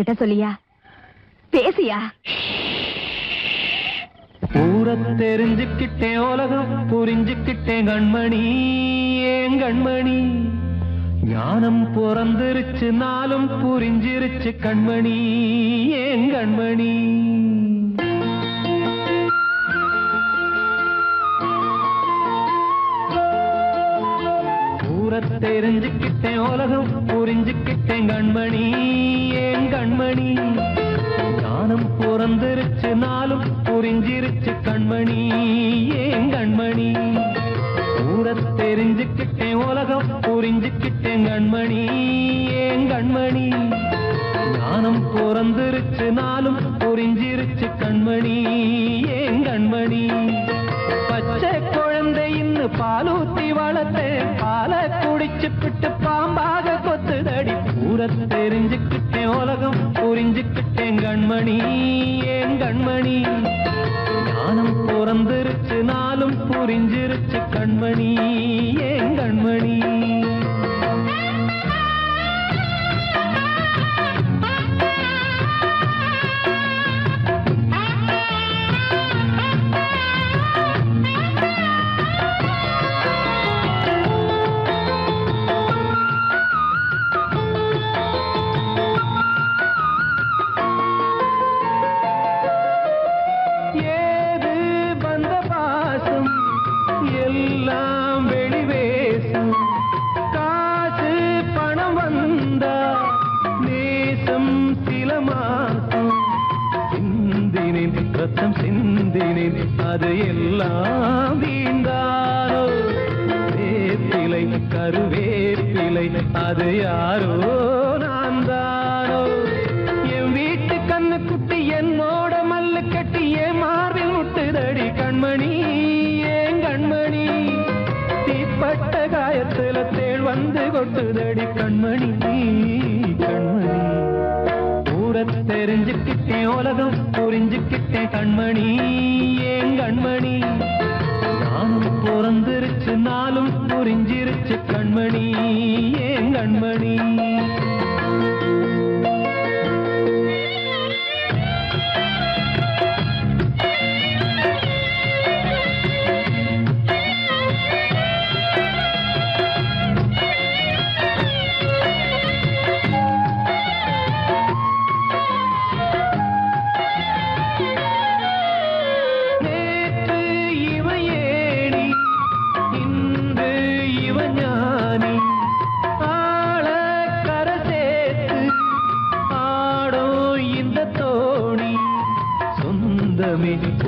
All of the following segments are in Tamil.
என்கிட்ட சொல்லியா? பேசியா? ஊரை தெரிஞ்சுக்கிட்டேன், உலகம் புரிஞ்சுக்கிட்டேன் கண்மணி, ஏன் கண்மணி. ஞானம் பிறந்திருச்சு, நாளும் புரிஞ்சிருச்சு கண்மணி, ஏன் கண்மணி. தெரிஞ்சுக்கிட்டேன், உலகம் புரிஞ்சுக்கிட்டேன் கண்மணி, ஏன் கண்மணி. ஞானம் பிறந்திருச்சு, நாளும் புரிஞ்சிருச்சு கண்மணி, ஏன் கண்மணி. ஊரை தெரிஞ்சுக்கிட்டேன், உலகம் புரிஞ்சுக்கிட்டேன் கண்மணி, ஏன் கண்மணி. ஞானம் பிறந்திருச்சு, நாளும் புரிஞ்சிருச்சு கண்மணி, ஏன் கண்மணி. பச்சை குழந்தை இன்னும் பாலூத்தி வளர்த்தேன், பாலை குடிச்சு பிட்டு பாம்பாக கொத்துதடி. ஊரை தெரிஞ்சுக்கிட்டேன், உலகம் புரிஞ்சுக்கிட்டேன் கண்மணி, ஏன் கண்மணி. ஞானம் பிறந்திருச்சு, நாளும் புரிஞ்சிருச்சு கண்மணி, ஏன் கண்மணி. அது எல்லாம் வீண்டானோ, வேப்பிலை கருவேப்பிலை அது யாரோ நான் தானோ. என் வீட்டு கண்ணு குட்டி என்னோட மல்லு கட்டி என் மார்பில் முட்டுதடி கண்மணி, ஏன் கண்மணி. தீப்பட்ட காயத்துல தேள் வந்து கொட்டுதடி கண்மணி, கண்மணி. ஊரை தெரிஞ்சுக்கிட்டேன், உலகம் புரிஞ்சுக்கிட்டேன் கண்மணி, ஏன் கண்மணி. நானும் பிறந்திருச்சு, நாளும் புரிஞ்சிருச்சு கண்மணி, ஏன் கண்மணி.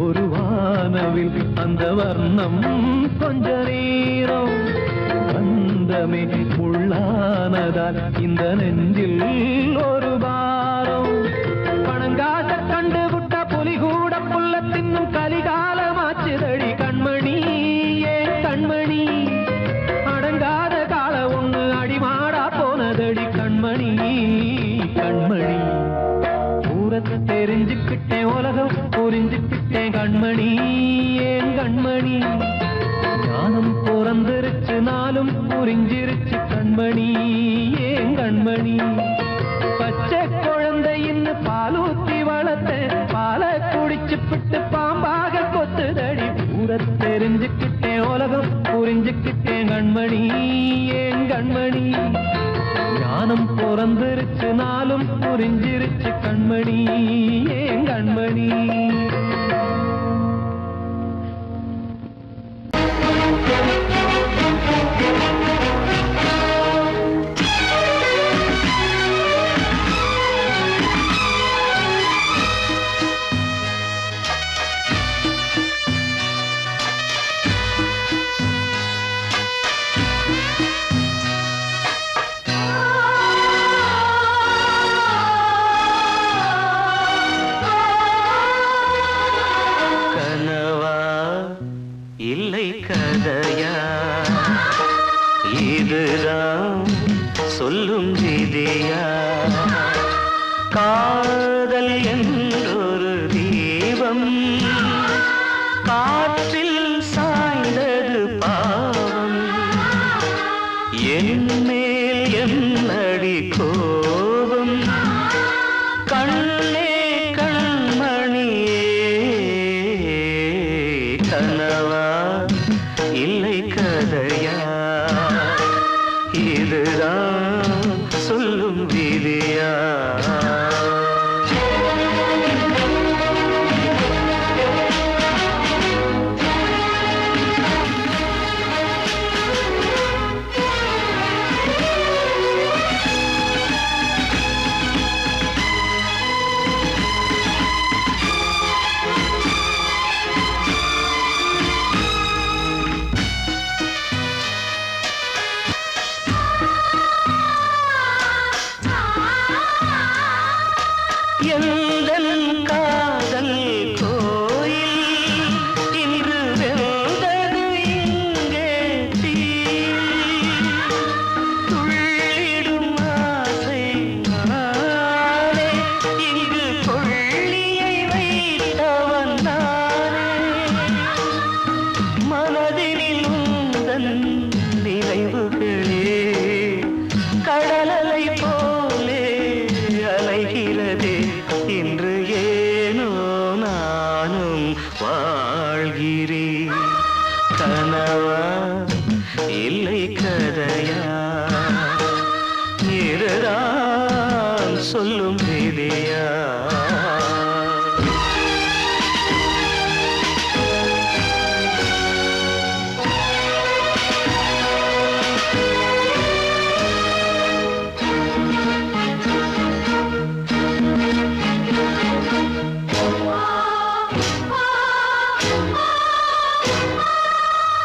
ஒரு வானவில் அந்த வர்ணம் கொஞ்ச நேரம் பந்தமே முள்ளானதால் இந்த நெஞ்சில் ஒரு பாரம். பணங்காச கண்டு விட்ட புலி கூட புல்ல தின்னும் கலிகாலமாச்சுதடி கண்மணி, ஏன் கண்மணி. அடங்காத கால ஒண்ணு அடிமாடா போனதடி கண்மணி, கண்மணி. ஊரை தெரிஞ்சுக்கிட்டேன், உலகம் புரிஞ்சுக்கிட்டேன் கண்மணி, ஏன் கண்மணி. ஞானம் பிறந்திருச்சு, நாளும் புரிஞ்சிருச்சு கண்மணி, ஏன் கண்மணி. பச்சை குழந்தை இன்னும் பாலூத்தி வளர்த்தேன், பாலை குடிச்சு பிட்டு பாம்பாக கொத்துதடி. ஊரை தெரிஞ்சுக்கிட்டேன், உலகம் புரிஞ்சுக்கிட்டேன் கண்மணி, ஏன் கண்மணி. ஞானம் பிறந்திருச்சு, நாளும் புரிஞ்சிருச்சு கண்மணி, ஏன் கண்மணி. சொல்லும் விதியா காதல் என்றொரு தீபம் காற்றில் சாய்ந்தது பாவம் என் மேல் என்னடி கோபம் கதையா இதுதான் சொல்லும் விதியா எந்தன் காதல் கோயில் இன்று வெந்தது இங்கே தீ துள்ளிடும் ஆசை நானே இங்கு கொள்ளியை வைத்தவன் நானே மனதினில் உந்தன் நினைவுகளே கடலலை போலே அலைகிறதே இன்று ஏனோ நானும் வாழ்கிறேன் கனவா இல்லை கதையா இதுதான் சொல்லும் விதியா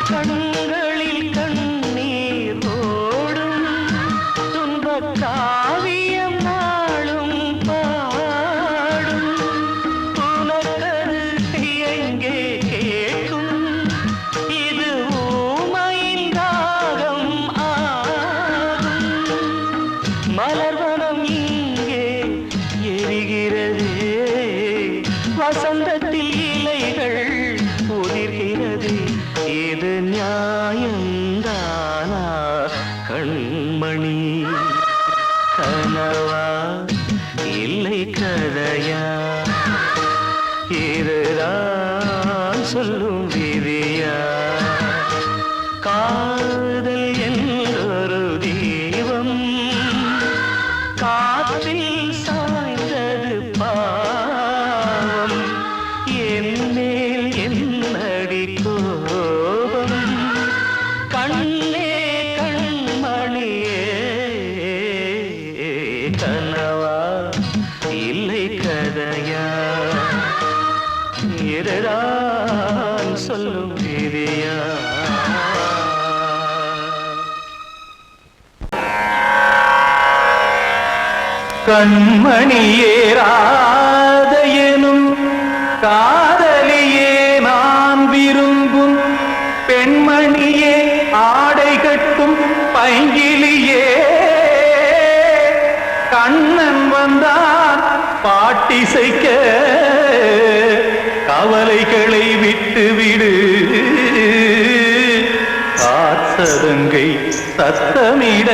கண்களில் கண்ணீர் ஓடும் துன்பக் காவியம் நாளும் பாடும் உனக்கது எங்கே கேட்கும் இது ஊமையின் தாகம் ஆகும் மலர்வனம் இங்கே எரிகிறதே வசந்தத்தில் இலைகள் உதிர்கிறது இது நியாயந்தானா கண்மணி கனவா இல்லை கதையா இதுதான் சொல்லும் விதியா காதல் என்றொரு தீபம் காற்றில் சாய்ந்தது பாவம் என் மேல் என்னடி கோபம் கண்ணே கண்மணியே கனவா இல்லை கதையா இதுதான் சொல்லும் விதியா கண்மணியேராத எனும் காதலியே நான் விரும்பும் பெண்மணியே ஆடை கட்டும் பைங்கிலியே கண்ணன் வந்தான் பாட்டிசைக்க கவலைகளை விட்டுவிடு காத்ததங்கை சத்தமிட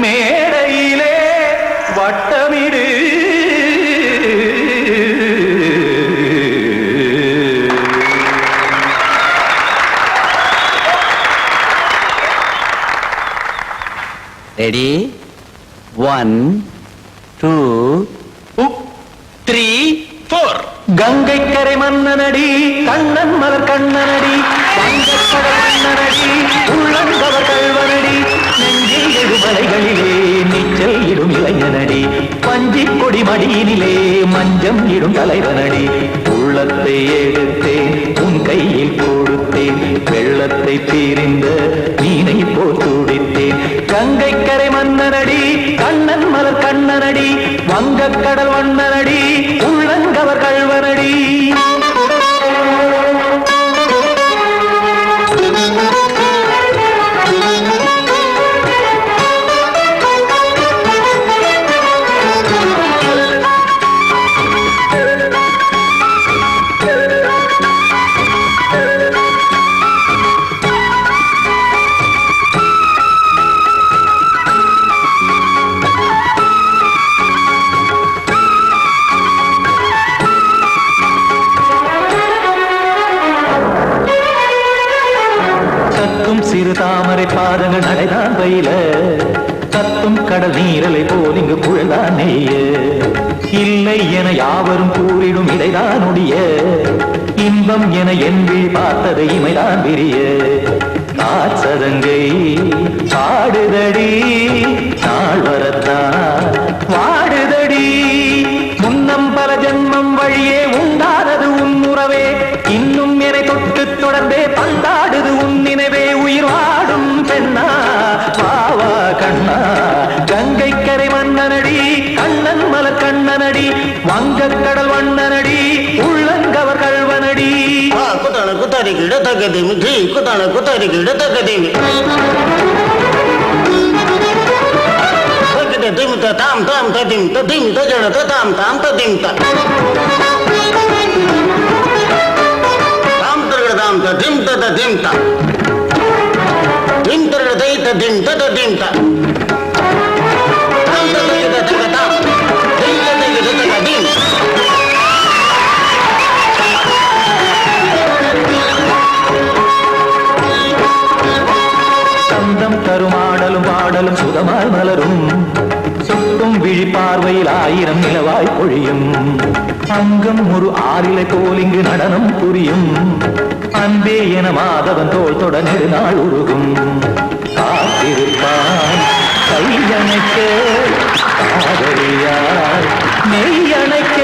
மேடையிலே வட்டமிடு ரெடி 1 2 3 4 கங்கை கரை மன்னனடி கண்ணன் மலர் கண்ணனடி வங்கக்கடல் மன்னனடி உள்ளங்கவர் கல்வனடி நெஞ்சில் எழுமலைகளிலே நீச்சல் இடும் இளைஞனடி பஞ்சிக் கொடி மடியினிலே மஞ்சம் இடும் தலைவனடி உள்ளத்தை எடுத்தேன் உன் கையில் கொடுத்தேன் வெள்ளத்தை தீரிந்த மீனை போல் துடித்தேன் கங்கை கரை மன்னனடி கண்ணன் மலர் கண்ணனடி வங்கக்கடல் வண்ணனடி உள்ளங்கவர் கல்வனடி சிறு தாமரை பாதங்கள் நடைதான் பயில கத்தும் கடல் நீரலை போல் இங்கு புழல்தான் நெய்ய இல்லை என யாவரும் கூறிடும் இடைதான் உடைய இன்பம் என என்பி பார்த்தது இமைதான் விரிய நாச்சதங்கை பாடுதடி நாள் வரத்தான் வாடுதடி முன்னம் பல ஜென்மம் வழியே உண்டானது உன் உறவே இன்னும் என்னை தொட்டு தொடர்ந்தே பந்தாடுது உன் நினைவே உயிர் வாடும் பெண்ணா வாவா கண்ணா கங்கை கரை மன்னனடி கண்ணன் மலர் கண்ணனடி வங்கக் கடல் வண்ணனடி உள்ளங்கவர் கல்வனடி குத்தான குத்தாரி கிட தகதிமி ஜி குத்தான குத்தாரி கிட தகதிமி தகதி திமித தாம் தாம் ததிம் ததிம் தஜன தாம் தாம் ததிம் தாம் தரகட தாம் ததிம் ததிம் தாம் திம் தரகட தை ததிம் ததிம் தாம் தாம் தரகட தகதாம் தை தகட தகதிம் சந்தம் தருமாடலும் பாடலும் சுதமாய் மலரும் சுட்டும் விழி பார்வையில் ஆயிரம் நிலவாய் பொழியும் அங்கம் ஒரு ஆறிலை போல் இங்கு நடனம் புரியும் அன்பே என மாதவன் தோள் தொட நெடுநாள் உருகும் காத்திருப்பான் கையணைக்க காதலியார் மெய்யணைக்க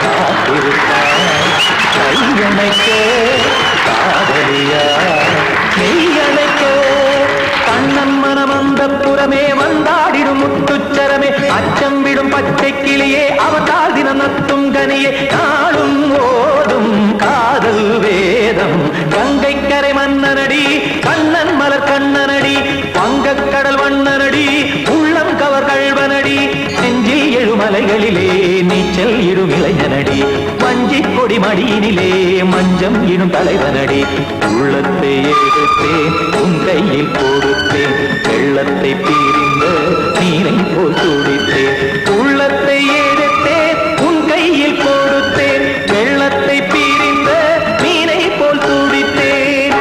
காத்திருப்பான் கையணைக்க காதலியார் மெய்யணைக்க கண்ணன் மனமந்த புறமே வந்தாடிடும் முத்துச்சரமே அச்சம் விடும் பச்சை கிளியே அவதால் தினம் நத்தும் கனியே நாளும் ஓதும் காதல் வேதம் கங்கை கரை மன்னனடி கண்ணன் மலர் கண்ணனடி வங்கக் கடல் வண்ணனடி உள்ளம் கவர் கல்வனடி நெஞ்சில் எழுமலைகளிலே நீச்சல் இடும் இளைஞனடி வஞ்சி கொடி மடியினிலே மஞ்சம் இடும் தலைவனடி உள்ளத்தை எடுத்தேன் உன் கையில் கொடுத்தேன் வெள்ளத்தை பிரிந்த நீரை போல் துடித்தேன் உள்ளத்தை எடுத்தேன் உன் கையில் கொடுத்தேன் வெள்ளத்தை பிரிந்த நீரை போல் துடித்தேன்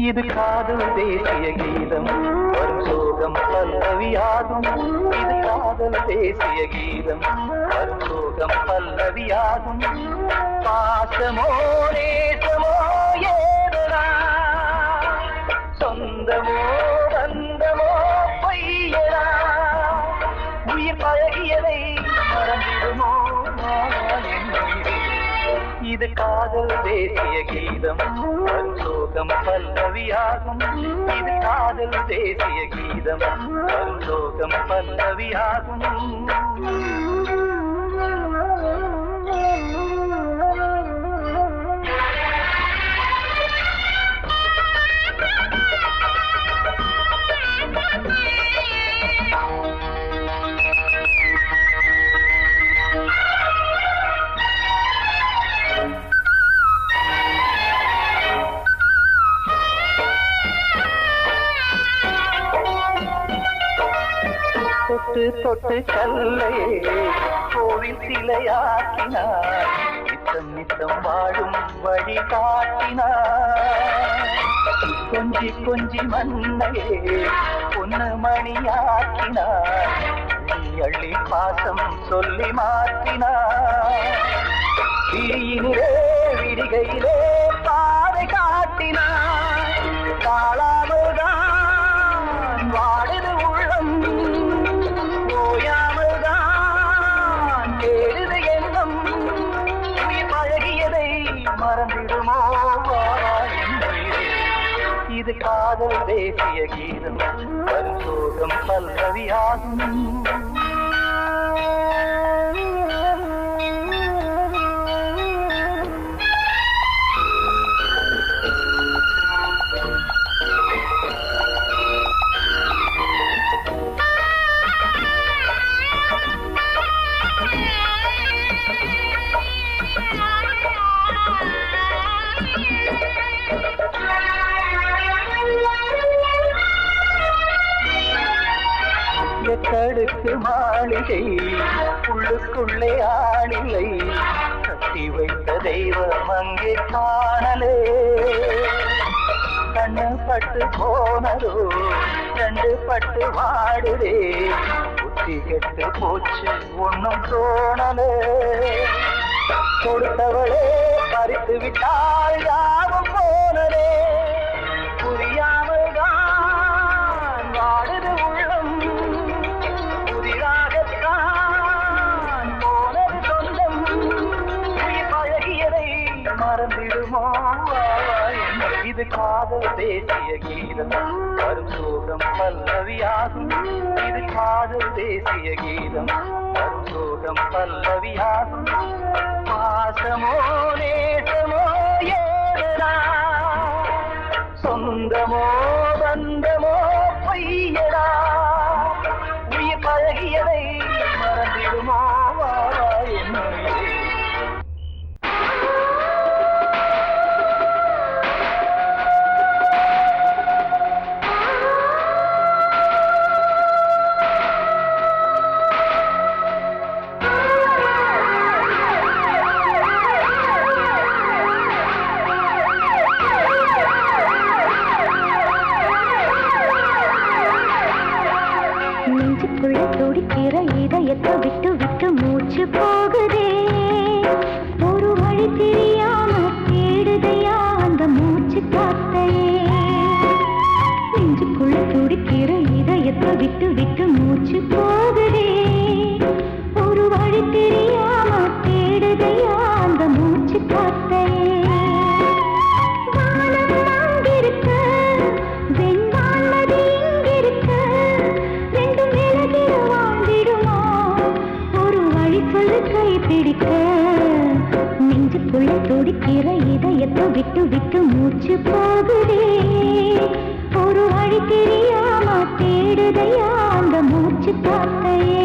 இது காதல் தேசிய கீதம் வரும் சோகம் பல்லவியாகும் இது காதல் தேசிய கீதம் வரும் சோகம் பல்லவியாகும் பாசமோ நேசமோ ஏதனா சொந்தமோ பந்தமோ பொய்யடா உயிர் பழகியதை மறந்திடுமோ இது காதல் தேசிய கீதம் வரும் சோகம் பல்லவியாகும் இது காதல் தேசிய கீதம் வரும் சோகம் பல்லவியாகும் தொட்டு தொட்டு கல்லையே கோவில் சிலையாக்கினார் நித்தம் நித்தம் வாழும் வழி காட்டினார் கொஞ்சி கொஞ்சி மண்ணையே பொன்னு மணியாக்கினார் நீ அள்ளி பாசம் சொல்லி மாற்றினார் விழியினிலே விடிகையிலே பாதை காட்டினார் காளாமுதான் வாடுது உள்ளம் காதல் தேசிய கீதம் வரும் சோகம் பல்லவியாகும் எத்தடுக்கு மாளிகை உள்ளுக்குள்ளே ஆளிலை கட்டி வைத்த தெய்வம் அங்கே காணலே கண்ணு பட்டு போனதோ ரெண்டு பட்டு வாடுதே புத்தி கெட்டு போச்சு ஒன்னும் தோணலே கொடுத்தவளே பறித்து விட்டால் யாவும் போனதே புரியாமல் தான் வாடுது உள்ளம் புதிராகத்தான் போனது சொந்தம் பழகியதை மறந்திடுமோ இது காதல் தேசிய கீதம் வரும் சோகம் பல்லவியாகும் இது காதல் தேசிய கீதம் வரும் சோகம் பல்லவியாகும் பாசமோ நேசமோ ஏதனா சொந்தமோ பந்தமோ பொய்யடா உயிர் பழகியதை மறந்திடுமோ என்ன துடிக்கிற இதயத்தை விட்டு விட்டு மூச்சு போகுதே ஒரு வழி தெரியாம தேடுதையா அந்த மூச்சு காத்தையே நெஞ்சுக்குள்ள துடிக்கிற இதயத்தை விட்டு விட்டு மூச்சு போகுதே ஒரு வழி தெரியாம தேடுதையா அந்த மூச்சு காத்தையே நெஞ்சுக்குள்ள துடிக்கிற இதயத்தை விட்டு விட்டு மூச்சு போகுதே ஒரு வழி தெரியாம தேடுதையா அந்த மூச்சு காத்தையே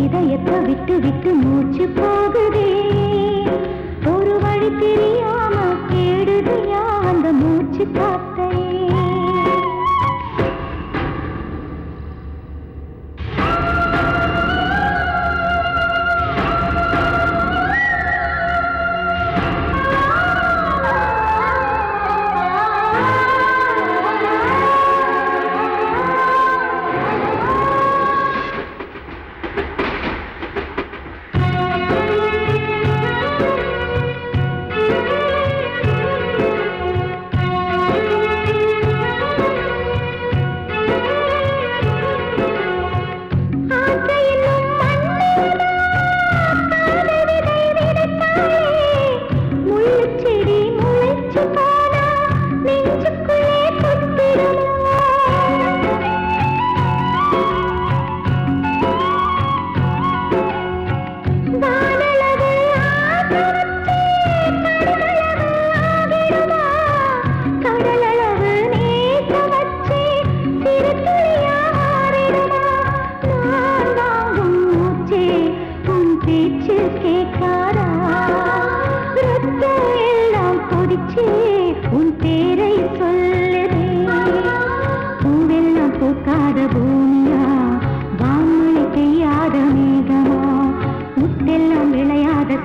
இதயத்தை விட்டு விட்டு மூச்சு போகுதே ஒரு வழி தெரியாம தேடுதையா அந்த மூச்சு காத்தையே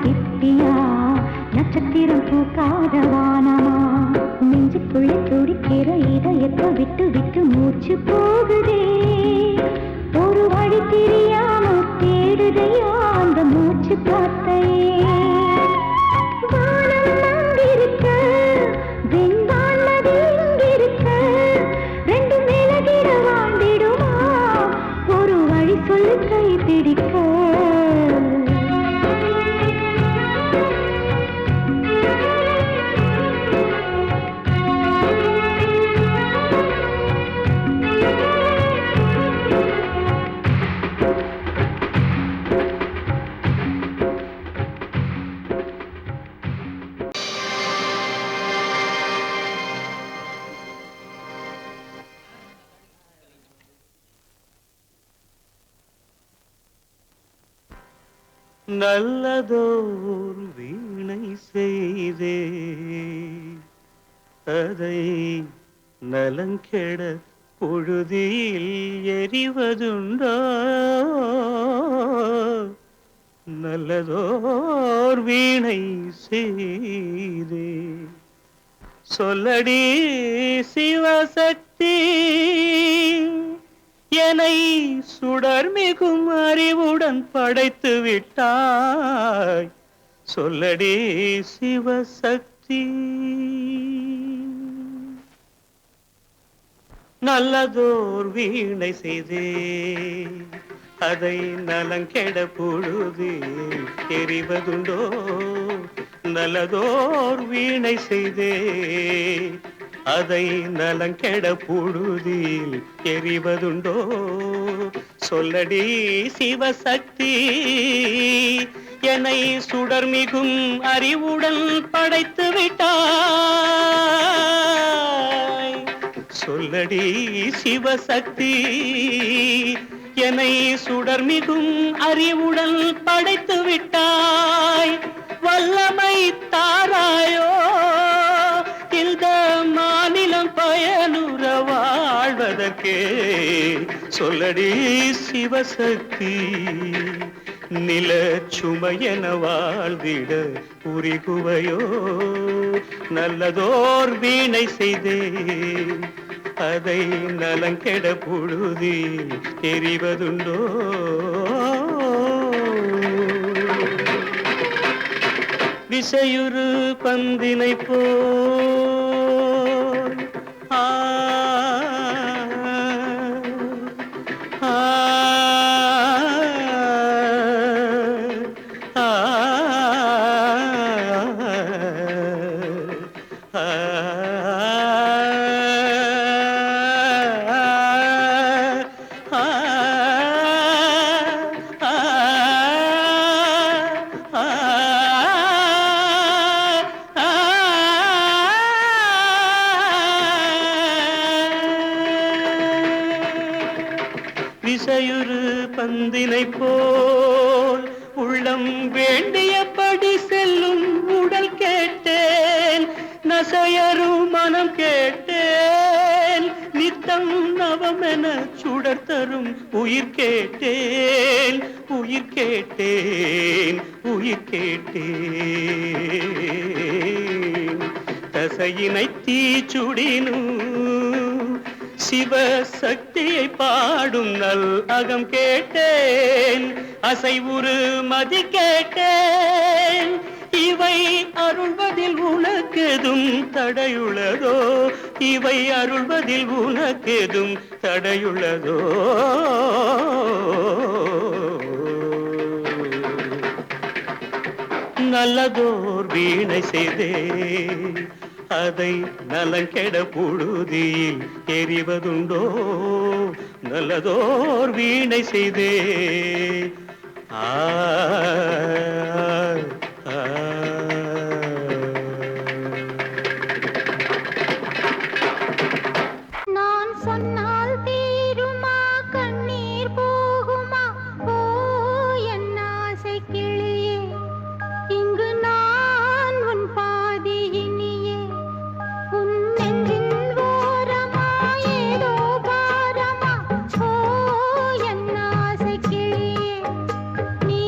சிப்பியா நட்சத்திரம் பூக்காத வானமா நெஞ்சுக்குள்ள துடிக்கிற இதயத்தை விட்டு விட்டு மூச்சு போகுதே ஒரு வழி தெரியாம தேடுதையா அந்த மூச்சு காத்தையே வானம் அங்கிருக்க வெண்பான் நதி இங்கிருக்க ரெண்டு மேலகிட வாழ்ந்திடுமா ஒரு வழி சொல்லு கை பிடிக்க நல்லதோர் வீணை செய்தே அதை நலங்கெட பொழுதில் எறிவதுண்டோ நல்லதோர் வீணை செய்தே சொல்லடி சிவசக்தி என்னை சுடர் மிகும் அறிவுடன் படைத்து விட்டாய் சொல்லடி சிவசக்தி நல்லதோர் வீணை செய்தே அதை நலங்கெட பொழுது எறிவதுண்டோ நல்லதோர் வீணை செய்தே அதை நலங்கெட பொழுதில் எறிவதுண்டோ சொல்லடி சிவசக்தி என்னை சுடர் மிகும் அறிவுடன் படைத்து விட்டாய் சொல்லடி சிவசக்தி என்னை சுடர் மிகும் அறிவுடன் படைத்து விட்டாய் வல்லமை தாராயோ இந்த மாநிலம் பயனுற வாழ்வதற்கே சொல்லடி சிவசக்தி நில சுமையென வாழ்ந்திட புரிகுவையோ நல்லதோர் வீணை செய்தே அதை நலங்கெட பொழுதில் எறிவதுண்டோ விசையுறு பந்தினை போல் ஆ ஆ விசையுறு பந்தினை போல் உள்ளம் வேண்டியபடி செல்லும் உடல் கேட்டேன் நசையரும் மனம் கேட்டேன் நித்தம் நவமென சுடர் தரும் உயிர் கேட்டேன் உயிர் கேட்டேன் உயிர் கேட்டேன் தசையினை தீச்சுடினும் சிவசக்தியை பாடும் நல் அகம் கேட்டேன் அசைவுறு மதி கேட்டேன் இவை அருள்வதில் உனக்கெதும் தடையுள்ளதோ இவை அருள்வதில் உனக்கெதும் தடையுள்ளதோ நல்லதோர் வீணை செய்தே அதை நலங்கெட பொழுதில் எறிவதுண்டோ நல்லதோர் வீணை செய்தே ஆ நான் சொன்னால் தீருமா கண்ணீர் போகுமா ஓ என் ஆசை கிளியே இங்கு நான் உன் பாதி இனியே உன் நெஞ்சின் ஓரமா ஏதோ பாரமா ஓ என் ஆசை கிளியே நீ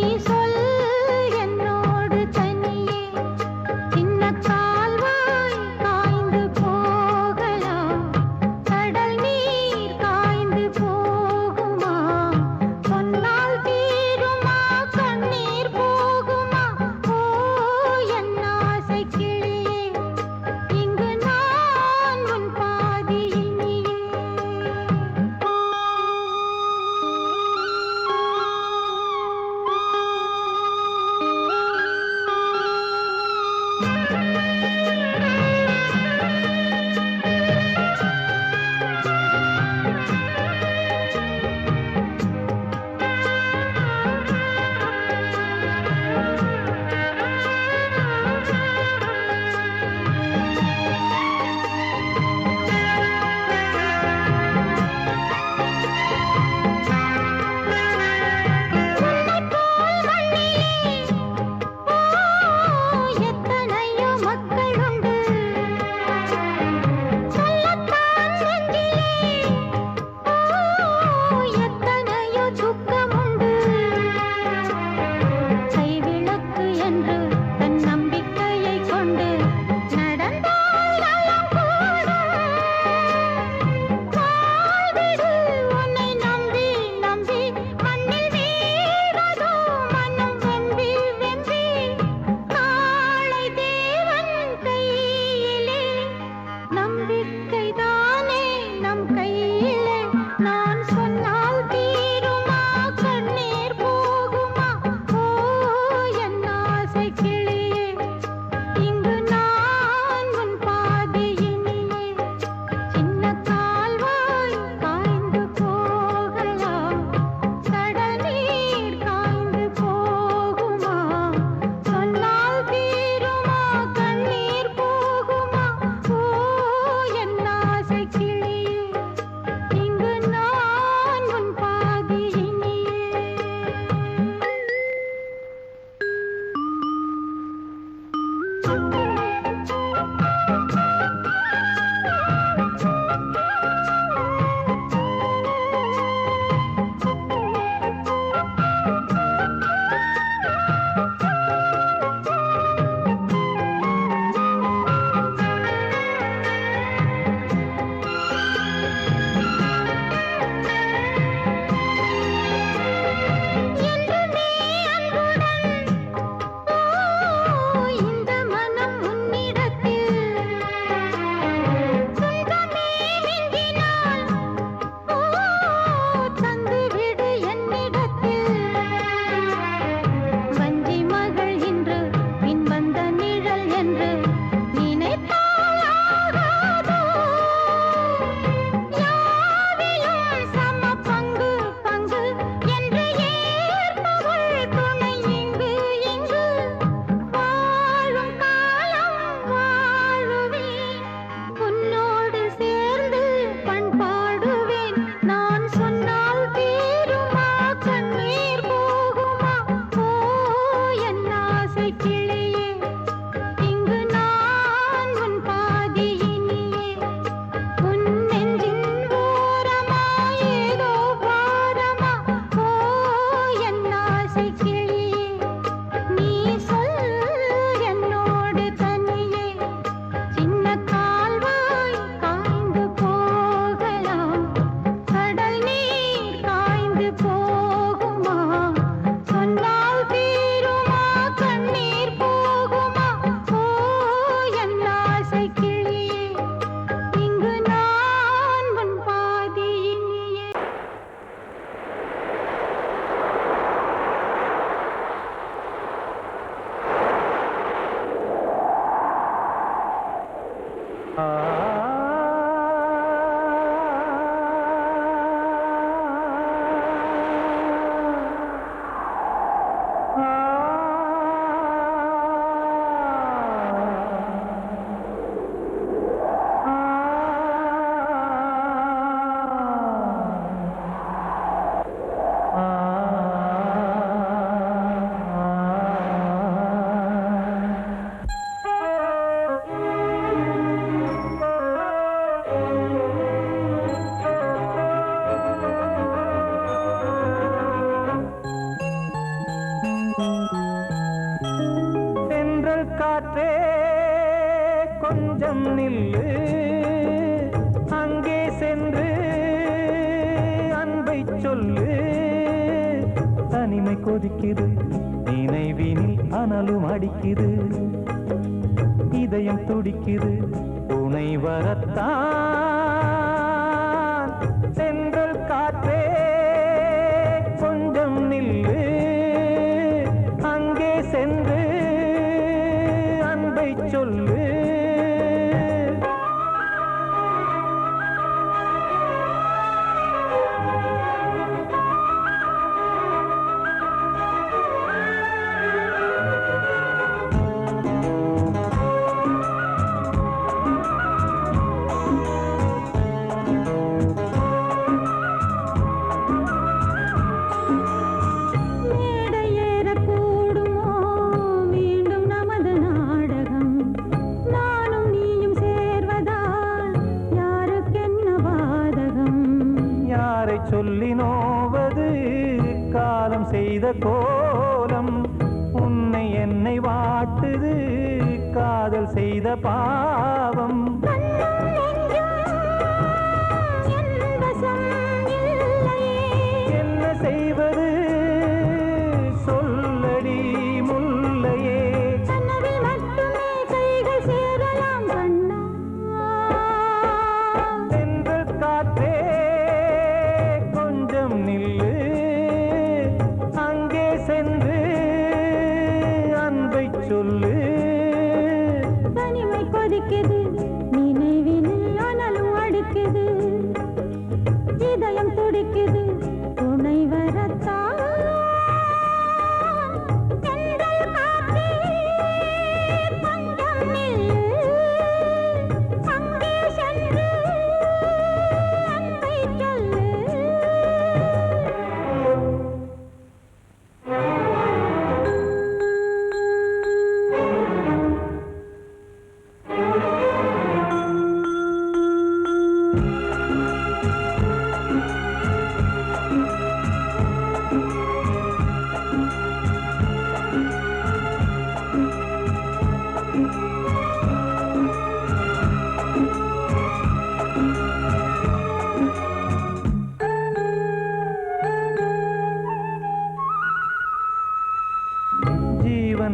காற்றே கொஞ்சம் நில்லு, அங்கே சென்று அன்பை சொல்லு. தனிமை கொதிக்குது, நினைவினில் அனலும் அடிக்குது, இதயம் துடிக்குது, துணை வரத்தான். சென்றல் காற்றே கொஞ்சம் நில்லு, அங்கே சென்று சொல்லு. சொல்லி நோவது காலம் செய்த கோலம், உன்னை என்னை வாட்டுது காதல் செய்த பாவம். என்ன செய்வது சொல்லடி முல்லையே, சென்ற காற்றே நில்லு, அங்கே சென்று அன்பை சொல்லு. தனிமை கொதிக்குது, நினைவினில் அனலும் அடிக்குது, இதயம் துடிக்குது, துணை வரத்தான்.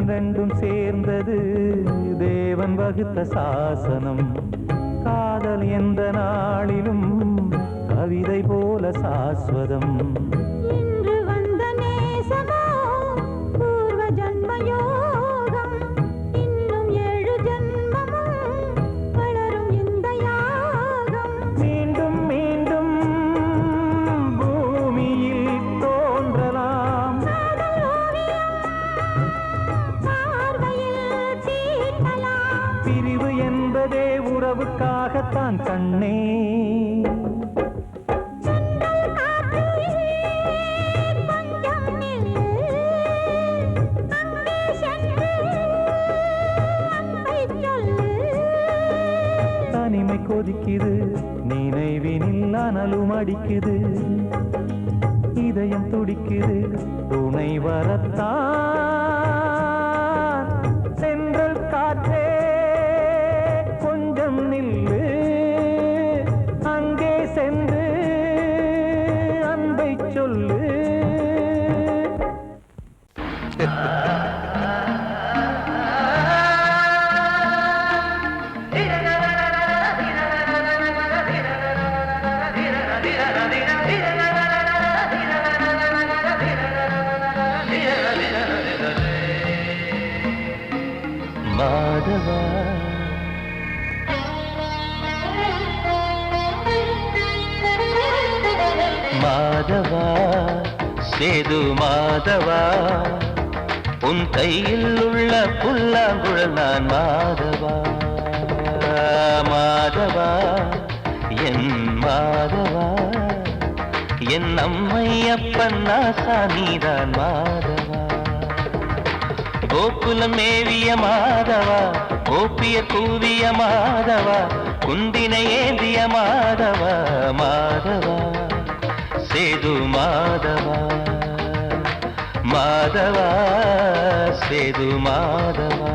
ரெண்டும் சேர்ந்தது தேவன் வகுத்த சாசனம். காதல் எந்த நாளிலும் கவிதை போல சாஸ்வதம். இன்று வந்த நேசமோ பூர்வ ஜன்ம யோகம், இன்னும் 7 ஜன்மமும் வளரும் இந்த யாகம். மீண்டும் மீண்டும் பூமியில் தோன்றலாம், பிரிவு என்பதே உறவுக்காகத்தான் கண்ணே. தனிமை கொதிக்குது, நினைவினில் அனலும் அடிக்குது, இதயம் துடிக்குது, துணை வரத்தான். சென்றல் காற்றே கொஞ்சம் நில்லு, அங்கே சென்று அன்பை சொல்லு. மாதவா மாதவா சேது மாதவா, உன் கையில் உள்ள புல்லாங்குழல் நான் மாதவா மாதவா என் மாதவா என் அம்மை அப்பன் நாசா நீதான் மாதவா கோகுலம் மேவிய மாதவா கோப்பிய கூவிய மாதவா குந்தினை ஏந்திய மாதவா மாதவா சேது மாதவா மாதவா சேது மாதவா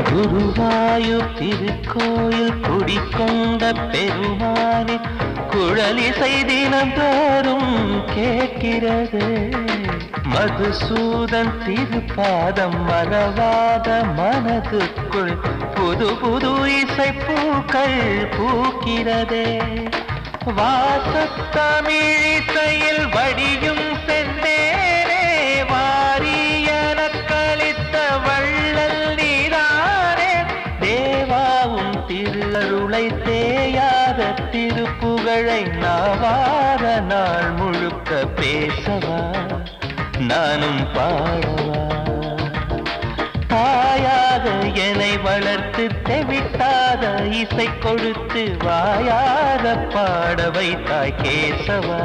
குருவாயூர் திருக்கோயில் குடிக்கொண்ட பெருமானே குழலிசை தினந்தோறும் கேட்கிறது மதுசூதன் திருப்பாதம் மறவாத மனதுக்குள் புது புது இசைப்பூக்கள் பூக்கிறதே வாசத்தமிழிசையில் வடியும் செந்தேனே வாரியன கழித்த வள்ளல் நீதானே தேவாவும் திருஅருளை தேயாத திருப்புகழை நாவார நாள் முழுக்க பேசவா நானும் பாடவா தாயாக என்னை வளர்த்து தெவிட்டாத இசை கொடுத்து வாயாத பாட வைத்தாய் கேசவா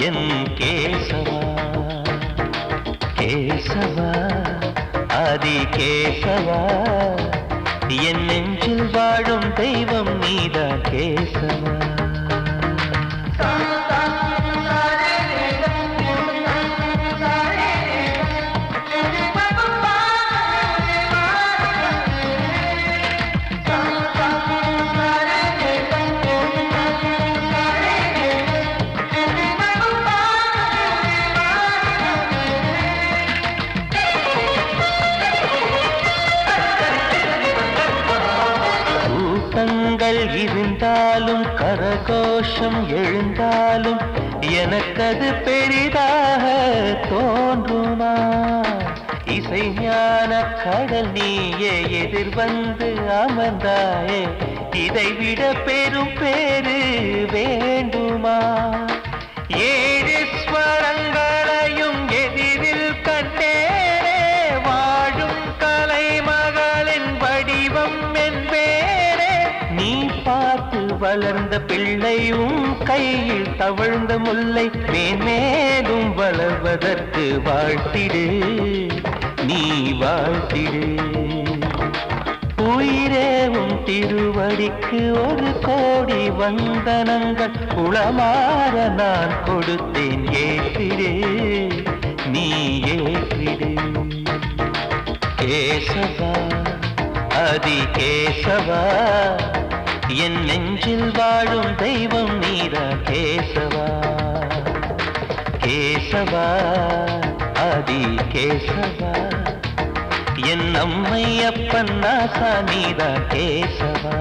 என் கேசவா கேசவா ஆதி கேசவா என் நெஞ்சில் வாழும் தெய்வம் நீதான் கேசவா இருந்தாலும் கரகோஷம் எழுந்தாலும் எனக்கது பெரிதாக தோன்றுமா இசை ஞான கடல் நீயே எதிர்வந்து அமர்ந்தாயே இதைவிட பெரும் பேரு வேண்டுமா ஏழு ஸ்வரங்களையும் எதிரில் கண்டேனே வாழும் கலைமகளின் வடிவம் என்பேனே நீ பார்த்து வளர்ந்த பிள்ளையும் கையில் தவழ்ந்த முல்லை மேன்மேலும் வளர்வதற்கு வாழ்த்திடு நீ வாழ்த்திடு உயிரேவும் திருவடிக்கு ஒரு கோடி வந்தனங்கள் உளமாற நான் கொடுத்தேன் ஏற்றிடு நீ ஏற்றிடு கேசவா அதி கேசவா என் நெஞ்சில் வாழும் தெய்வம் நீரா கேசவா கேசவா அதி கேசவா என் அம்மை அப்பன் நாசா நீரா கேசவா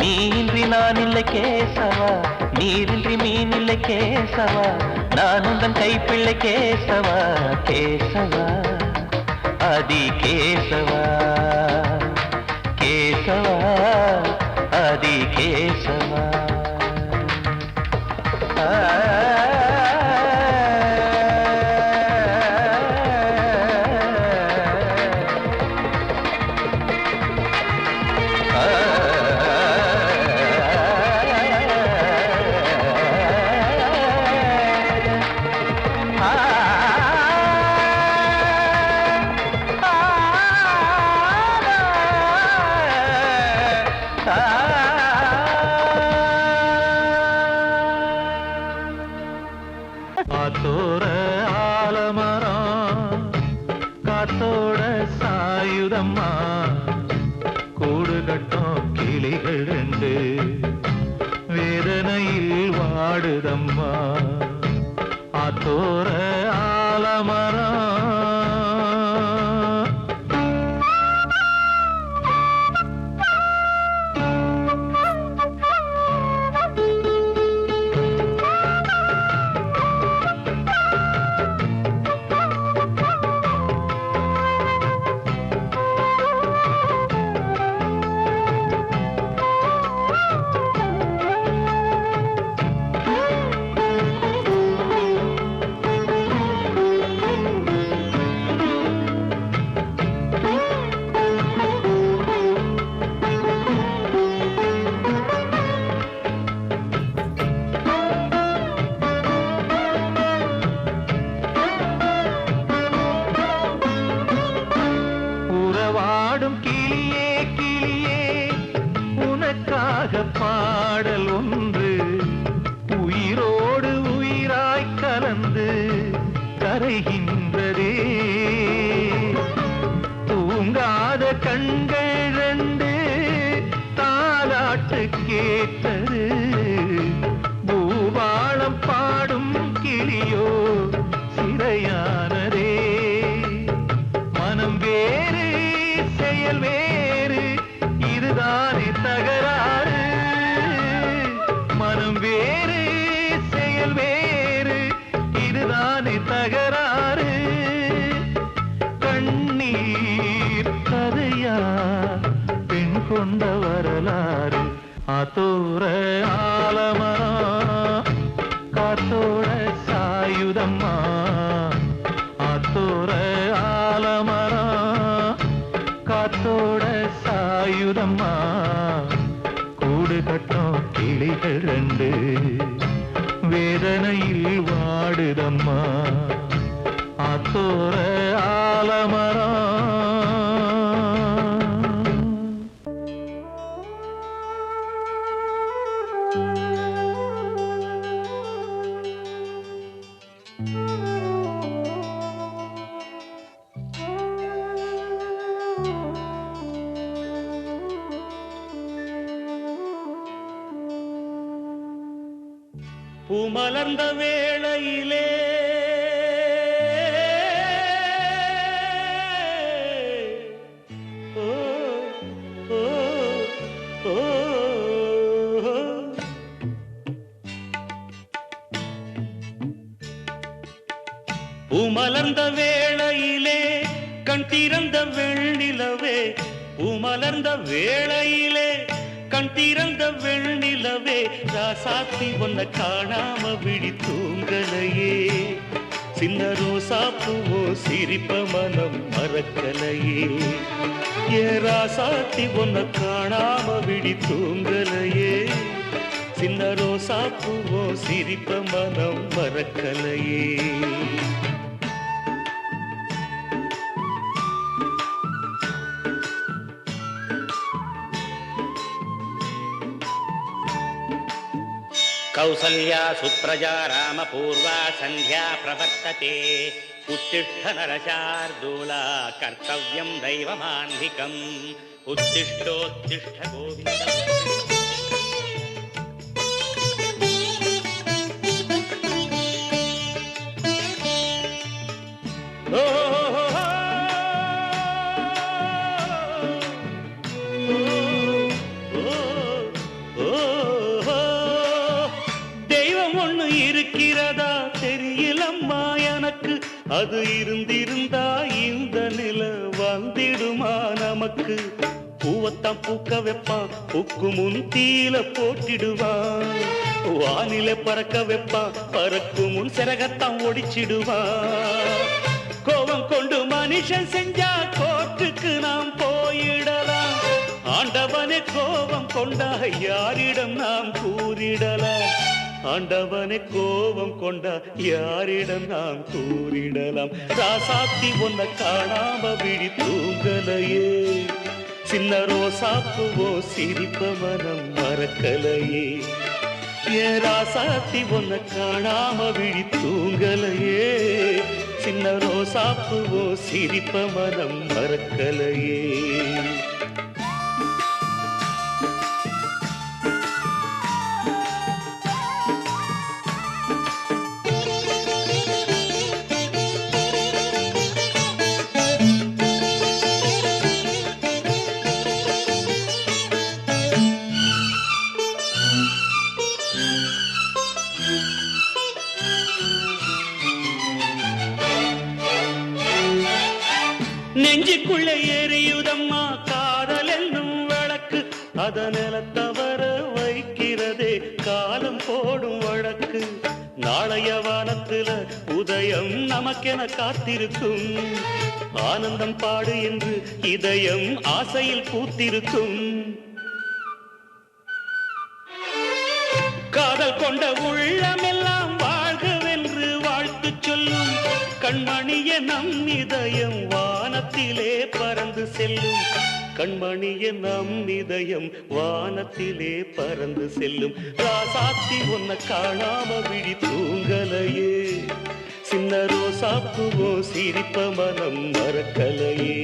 நீன்றி நான் இல்லை கேசவா நீரின்றி மீன் இல்லை கேசவா நான் உந்தன் கைப்பிள்ளை கேசவா கேசவா ஆதி கேசவா கேசவா ஆதி கேசவா வேதனையில் வாடுதம்மா ஆத்தோர ஆலமரம். உறவாடும் கிளியே கிளியே உனக்காக பாடல் ஒன்று உயிரோடு உயிராய் கலந்து கரைகின்றதே. தூங்காத கண்கள் ரெண்டு தாலாட்டு கேட்டது. பூபாளம் பாடும் கிளியோ சிறையானதே. மனம் வேறு செயல் வேறு இதுதானே தகராறு. மனம் வேறு செயல் வேறு இதுதானே தகராறு. கண்ணீர் கதையா பெண் கொண்ட வரலாறு. ஆத்தோர ஆலமரம் காத்தோட சாயுதம்மா ஆத்தோர ஆலமரம் காத்தோட சாயுதம்மா. கூடு கட்டும் கிளிகள் ரெண்டு வேதனையில் வாடுதம்மா ஆத்தோர ஆலமரம். பூமலர்ந்த வேளையிலே ஓ ஓ ஓ பூமலர்ந்த வேளையிலே கண் திறந்த வெண்ணிலவே. பூமலர்ந்த வேளையிலே கண் திறந்த வெண்ணிலவே. ராசாத்தி ஒன்ன காணாம விழி தூங்கலையே. சின்ன ரோசா பூவோ சிரிப்ப மனம் மறக்கலையே. ஏ ராசாத்தி ஒன்ன காணாம விழி தூங்கலையே. சின்ன ரோசா பூவோ சிரிப்ப மனம் மறக்கலையே. कौसल्या सुप्रजा रामपूर्वा सन्ध्या प्रवर्तते. उत्तिष्ठ नरशार्दूला कर्तव्यं दैवमान्धिकम्. उत्तिष्ठोत्तिष्ठ गोविन्द. இருக்கிறதா தெரியலம்மா எனக்கு. அது இருந்திருந்தா இந்த நில வந்திடுமா நமக்கு. பூவத்தான் பூக்க வைப்பான் பூக்கு முன் தீல போட்டிடுவான். வானில பறக்க வைப்பான் பறக்கு முன் சிறகத்தான் ஒடிச்சிடுவான். கோபம் கொண்டு மனுஷன் செஞ்சா கோர்ட்டுக்கு நாம் போயிடலாம். ஆண்டவனே கோபம் கொண்டா யாரிடம் நாம் கூறிடலாம். ஆண்டவனை கோபம் கொண்டா யாரிடம் நாம் கூறிடலாம். ராசாத்தி ஒன்ன காணாம விழி தூங்கலையே. சின்ன ரோசாப்புவோ சிரிப்ப மனம் மறக்கலையே. ஏ ராசாத்தி ஒன்ன காணாம விழி தூங்கலையே. சின்ன ரோசாப்புவோ சிரிப்ப மனம் மறக்கலையே. நெஞ்சுக்குள்ளே எரியுதம்மா காதல் என்னும் விளக்கு அதனில தவற வைக்கிறதே காலம் போடும் வழக்கு நாளைய வானத்துல உதயம் நமக்கென காத்திருக்கும் ஆனந்தம் பாடு என்று இதயம் ஆசையில் பூத்திருக்கும் காதல் கொண்ட உள்ளமெல்லாம் வாழ்கவென்று வாழ்த்து சொல்லும் கண்மணிய நம் இதயம் வானத்திலே பறந்து செல்லும் கண்மணிய நம் இதயம் வானத்திலே பறந்து செல்லும் ராசாத்தி உன்னை காணாம விழி தூங்கலையே சின்ன ரோசாப்புவோ சிரிப்ப மனம் மறக்கலையே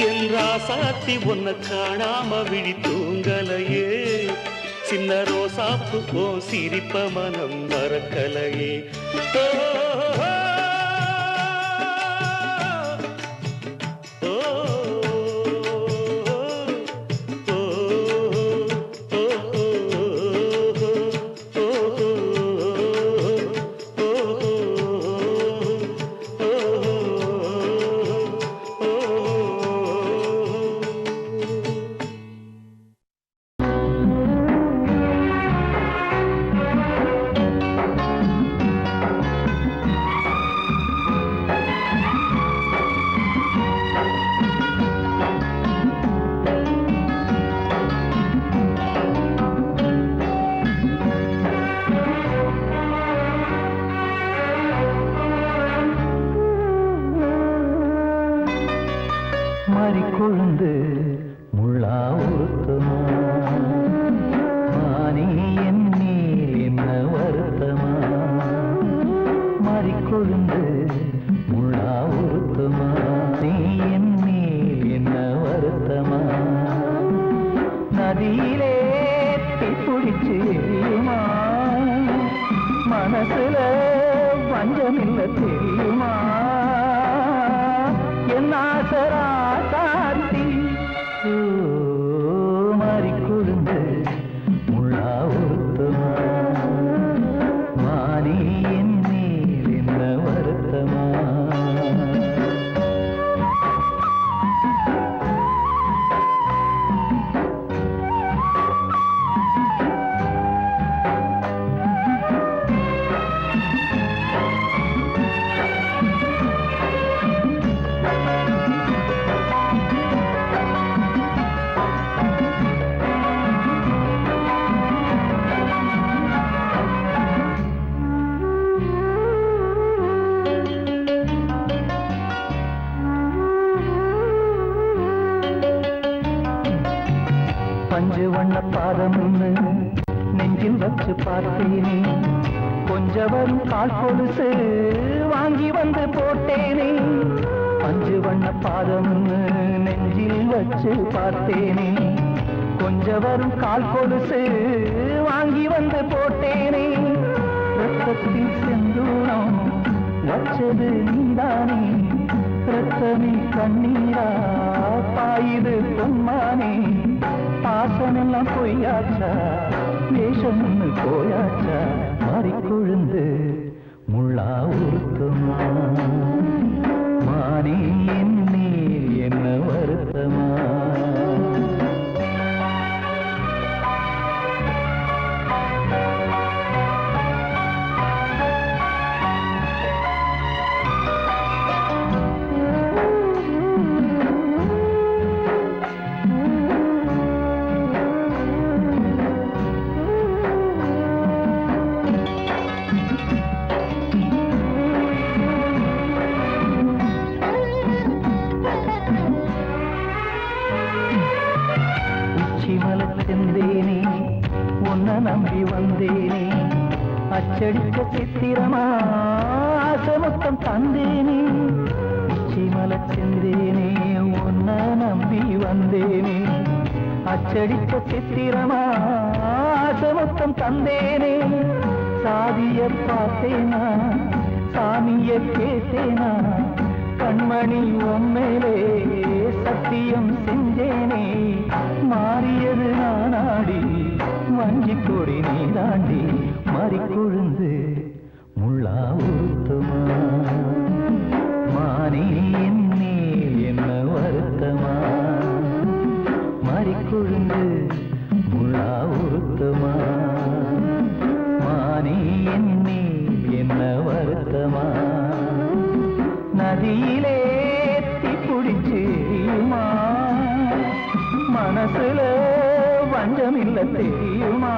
என் ராசாத்தி உன்னை காணாம விழி தூங்கலையே சின்ன ரோசாப்புவோ சிரிப்ப மனம் மறக்கலையே கொழுந்து முள்ளா ஊத்துமா மானி என் மேல் என்ன வருத்தமா மாறிக்கொழுந்து முள்ளா ஊத்துமா நீ என் மேல் என்ன வருத்தமா நதியிலே தீப்பிடிச்சு எரியுமா மனசுல வஞ்சமில்ல தெரியுமா என் ஆசரா சாத்தி மாறிக்கொழுந்து முள்ளா ஊத்துமா மானி என் மேல் என்ன வருத்தமா பஞ்சு வண்ண பாதம்னு நெஞ்சில் வச்சு பார்த்தேனே கொஞ்சம் வரும் கால் கொலுசு வாங்கி வந்து போட்டேனே பஞ்சு வண்ண பாதம்னு நெஞ்சில் வச்சு பார்த்தேனே கொஞ்சம் வரும் கால் கொலுசு வாங்கி வந்து போட்டேனே ரத்தத்தில் செந்தூரம் வச்சது நீதானே ரத்தமே கண்ணீரா பாயுது பொன்மானே பாசமெல்லாம் பொய்யாச்சா வேஷம் போயாச்சா மாறிக்கொழுந்து முள்ளா ஊத்துமா மானி என் மேல் என்ன வருத்தமா செந்தேனே உன்னை நம்பி வந்தேனே அச்சடிக்க சித்திரமா ஆசமுத்தம் தந்தேனே உச்சிமல செந்தேனே உன்னை நம்பி வந்தேனே அச்சடிக்க சித்திரமா ஆசமுத்தம் தந்தேனே சாதிய பார்த்தேனா சாமிய கேட்டேனா கண்மணி உம்மேலே சத்தியம் செஞ்சேனே மாறியது நானாடி வஞ்சி கொடி நீ தாண்டி மாறிக்கொழுந்து முள்ளா ஊத்துமா மானே என் மேல் என்ன தெரியுமா